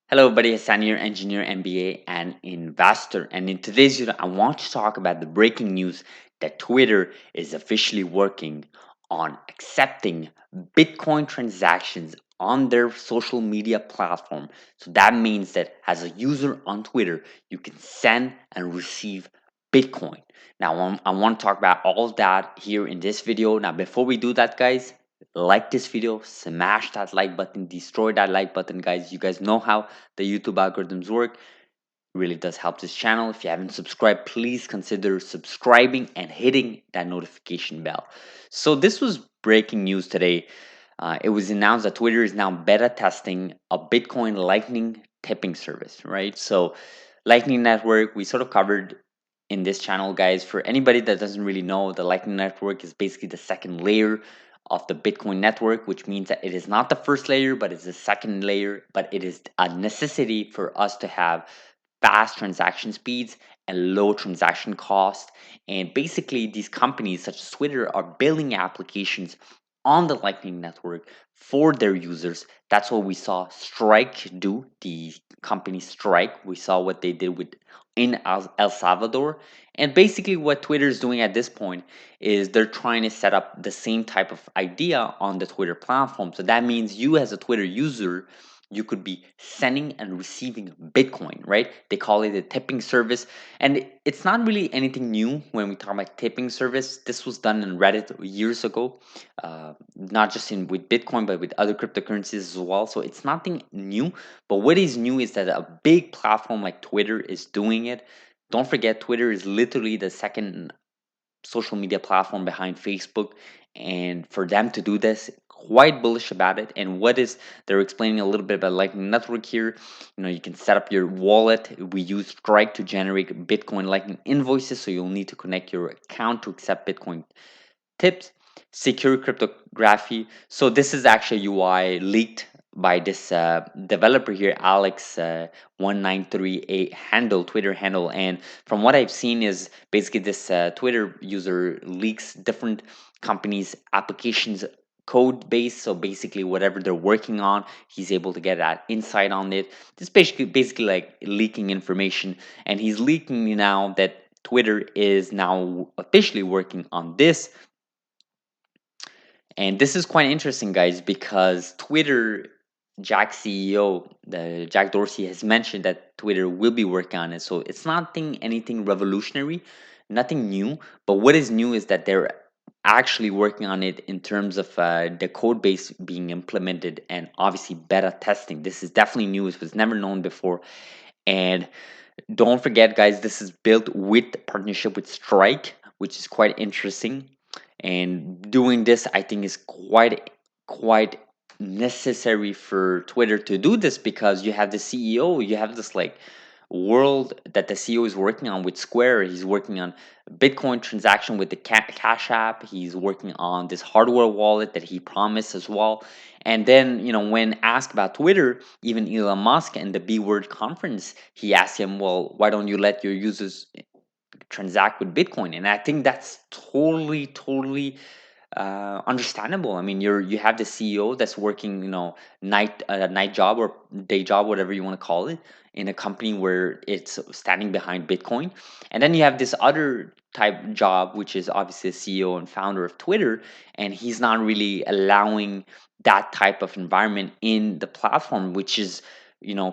Hello, buddy. Hassan here, engineer, MBA, and investor. And in today's video, I want to talk about the breaking news that Twitter is officially working on accepting Bitcoin transactions on their social media platform. So that means that as a user on Twitter, you can send and receive Bitcoin. Now, I want to talk about all of that here in this video. Now, before we do that, guys, like this video, smash that like button, destroy that like button, guys. You guys know how the YouTube algorithms work. It really does help this channel. If you haven't subscribed, please consider subscribing and hitting that notification bell. So this was breaking news today. It was announced that Twitter is now beta testing a Bitcoin Lightning tipping service, right? So Lightning Network, we sort of covered in this channel, guys. For anybody that doesn't really know, the Lightning Network is basically the second layer of the Bitcoin network, which means that it is not the first layer, but it's the second layer, but it is a necessity for us to have fast transaction speeds and low transaction cost. And basically, these companies such as Twitter are building applications on the Lightning Network for their users. That's what we saw Strike do, the company Strike. We saw what they did with in El Salvador. And basically, what Twitter is doing at this point is they're trying to set up the same type of idea on the Twitter platform. So that means you, as a Twitter user, you could be sending and receiving Bitcoin, right? They call it a tipping service. And it's not really anything new when we talk about tipping service. This was done in Reddit years ago, not just in with Bitcoin, but with other cryptocurrencies as well. So it's nothing new. But what is new is that a big platform like Twitter is doing it. Don't forget, Twitter is literally the second social media platform behind Facebook. And for them to do this, quite bullish about it. And what is they're explaining a little bit about Lightning Network here. You can set up your wallet. We use Strike to generate Bitcoin Lightning invoices, so you'll need to connect your account to accept Bitcoin tips. Secure cryptography. So this is actually UI leaked by this developer here, Alex 1938 handle, Twitter handle. And from what I've seen is basically this Twitter user leaks different companies' applications code base. So basically whatever they're working on, he's able to get that insight on it. This basically like leaking information. And he's leaking now that Twitter is now officially working on this, and this is quite interesting, guys, because Twitter, Jack CEO, the Jack Dorsey has mentioned that Twitter will be working on it. So it's nothing anything revolutionary, nothing new. But what is new is that they're actually working on it in terms of the code base being implemented and obviously beta testing. This is definitely new. It was never known before. And don't forget, guys, this is built with partnership with Strike, which is quite interesting. And doing this, I think, is quite necessary for Twitter to do this, because you have the CEO, you have this like world that the CEO is working on with Square. He's working on Bitcoin transaction with the Cash App. He's working on this hardware wallet that he promised as well. And then, when asked about Twitter, even Elon Musk and the B Word conference, he asked him, well, why don't you let your users transact with Bitcoin? And I think that's totally understandable. I mean, you have the CEO that's working, night job or day job, whatever you want to call it, in a company where it's standing behind Bitcoin, and then you have this other type job, which is obviously the CEO and founder of Twitter, and he's not really allowing that type of environment in the platform, which is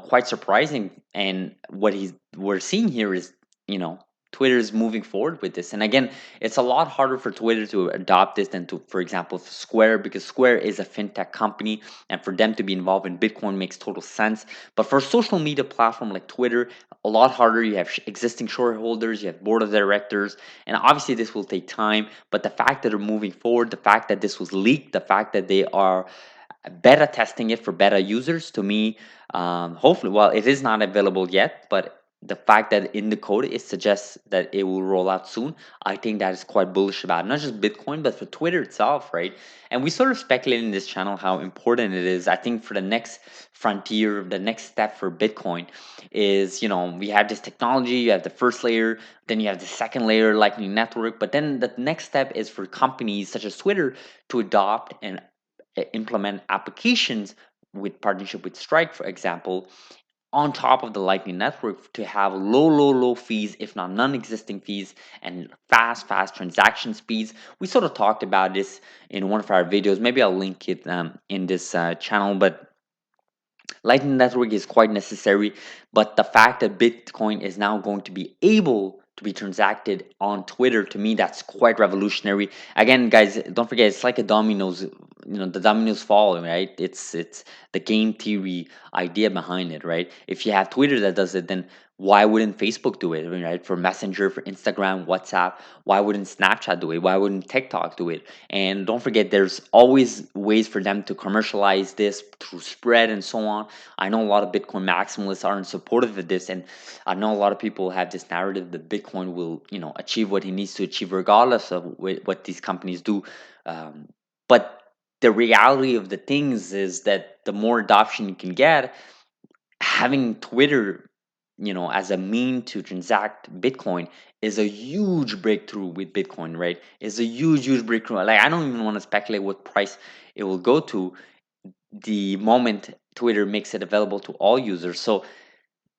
quite surprising. And we're seeing here is you know Twitter is moving forward with this. And again, it's a lot harder for Twitter to adopt this than to, for example, Square, because Square is a fintech company, and for them to be involved in Bitcoin makes total sense. But for a social media platform like Twitter, a lot harder. You have existing shareholders, you have board of directors, and obviously this will take time. But the fact that they're moving forward, the fact that this was leaked, the fact that they are beta testing it for beta users, to me, hopefully, well, it is not available yet, but the fact that in the code it suggests that it will roll out soon, I think that is quite bullish about not just Bitcoin, but for Twitter itself, right? And we sort of speculate in this channel how important it is. I think for the next frontier, the next step for Bitcoin is, we have this technology, you have the first layer, then you have the second layer, Lightning Network, but then the next step is for companies such as Twitter to adopt and implement applications with partnership with Strike, for example, on top of the Lightning Network to have low fees, if not non-existing fees, and fast transaction speeds. We sort of talked about this in one of our videos. Maybe I'll link it in this channel, but Lightning Network is quite necessary, but the fact that Bitcoin is now going to be able to be transacted on Twitter, to me, that's quite revolutionary. Again, guys, don't forget, it's like a dominoes, the dominoes fall, right? It's the game theory idea behind it, right? If you have Twitter that does it, then why wouldn't Facebook do it, right? For Messenger, for Instagram, WhatsApp, why wouldn't Snapchat do it? Why wouldn't TikTok do it? And don't forget, there's always ways for them to commercialize this through spread and so on. I know a lot of Bitcoin maximalists aren't supportive of this, and I know a lot of people have this narrative that Bitcoin will, achieve what he needs to achieve regardless of what these companies do. But the reality of the things is that the more adoption you can get, having Twitter, as a mean to transact Bitcoin is a huge breakthrough with Bitcoin, right? Is a huge breakthrough. Like I don't even want to speculate what price it will go to the moment Twitter makes it available to all users. So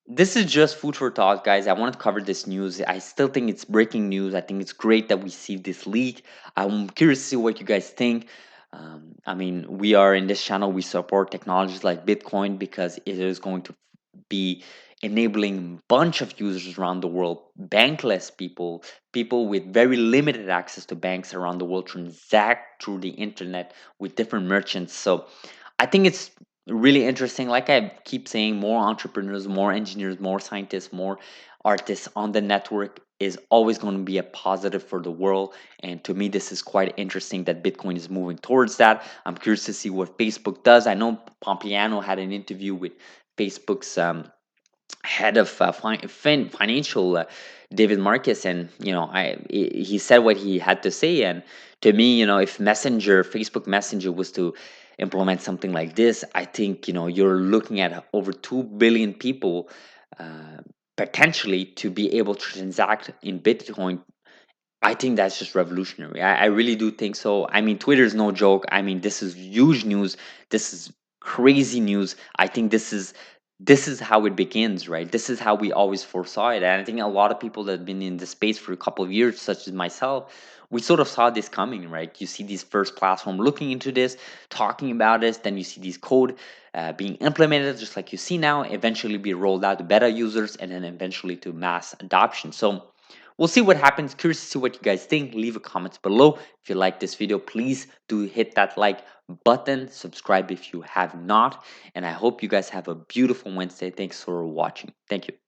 this is just food for thought, guys. I want to cover this news. I still think it's breaking news. I think it's great that we see this leak. I'm curious to see what you guys think. I mean, we are in this channel, we support technologies like Bitcoin because it is going to be enabling bunch of users around the world, bankless people, people with very limited access to banks around the world, transact through the internet with different merchants. So I think it's really interesting. Like I keep saying, more entrepreneurs, more engineers, more scientists, more artists on the network is always going to be a positive for the world. And to me, this is quite interesting that Bitcoin is moving towards that. I'm curious to see what Facebook does. I know Pompliano had an interview with Facebook's head of financial, David Marcus, and he said what he had to say. And to me, if Facebook Messenger was to implement something like this, I think you're looking at over 2 billion people uh, potentially to be able to transact in Bitcoin. I think that's just revolutionary. I really do think so. I mean, Twitter is no joke. I mean, this is huge news. This is crazy news. I think this is how it begins, right? This is how we always foresaw it. And I think a lot of people that have been in the space for a couple of years, such as myself, we sort of saw this coming, right? You see these first platform looking into this, talking about this, then you see these code being implemented, just like you see now, eventually be rolled out to beta users, and then eventually to mass adoption. So we'll see what happens. Curious to see what you guys think. Leave a comments below. If you like this video, please do hit that like button. Subscribe if you have not. And I hope you guys have a beautiful Wednesday. Thanks for watching. Thank you.